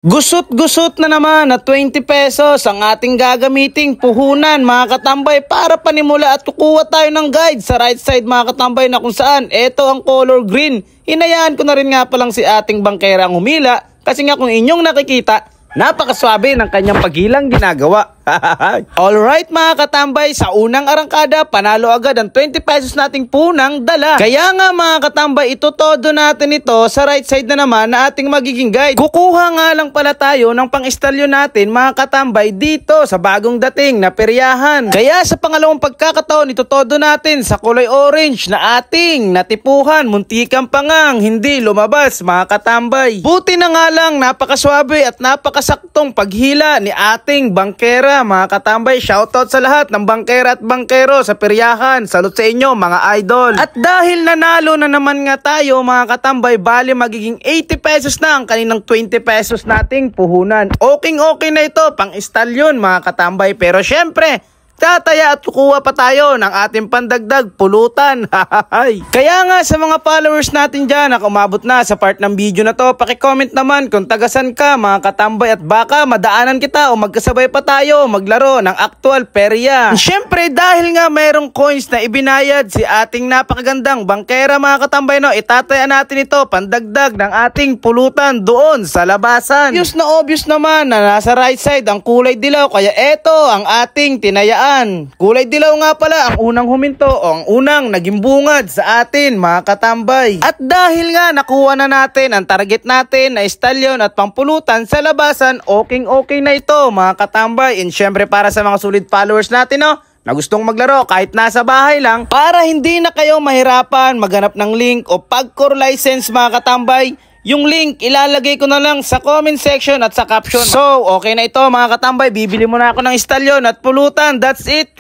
Gusot-gusot na naman na 20 pesos ang ating gagamiting puhunan mga katambay para panimula at kukuha tayo ng guide sa right side mga katambay na kung saan ito ang color green. Hinayaan ko na rin nga palang si ating bangkera ang humila kasi nga kung inyong nakikita, napakaswabe ng kanyang paghilang ginagawa. Alright mga katambay, sa unang arangkada, panalo agad ang 20 pesos nating punang dala. Kaya nga mga katambay, itutodo natin ito sa right side na naman na ating magiging guide. Kukuha nga lang pala tayo ng pang-istalyo natin mga katambay dito sa bagong dating na peryahan. Kaya sa pangalawang pagkakataon, itutodo natin sa kulay orange na ating natipuhan. Muntikan pa ngang hindi lumabas mga katambay. Buti na nga lang, napakaswabe at napakasaktong paghila ni ating bangkera. Mga katambay, shoutout sa lahat ng bangkera at bangkero sa peryahan. Salute sa inyo mga idol. At dahil nanalo na naman nga tayo mga katambay, bali magiging 80 pesos na ang kaninang 20 pesos nating puhunan. Okay na ito, pang istalyon mga katambay. Pero syempre, tataya at kukuha pa tayo ng ating pandagdag pulutan. Kaya nga sa mga followers natin dyan na umabot na sa part ng video na to, pakicomment naman kung tagasan ka mga katambay at baka madaanan kita o magkasabay pa tayo maglaro ng actual perya. Siyempre dahil nga mayroong coins na ibinayad si ating napakagandang bangkera mga katambay, no, itataya natin ito pandagdag ng ating pulutan doon sa labasan. Obvious naman na nasa right side ang kulay dilaw, kaya eto ang ating tinayaan. Kulay dilaw nga pala ang unang huminto o ang unang naging bungad sa atin mga katambay. At dahil nga nakuha na natin ang target natin na istalyon at pampulutan sa labasan, okay na ito mga katambay. And syempre para sa mga solid followers natin, no, na gustong maglaro kahit nasa bahay lang, para hindi na kayo mahirapan maghanap ng link o pagcore license mga katambay, yung link ilalagay ko na lang sa comment section at sa caption. So, okay na ito mga katambay. Bibili muna ako ng istalyon at pulutan. That's it.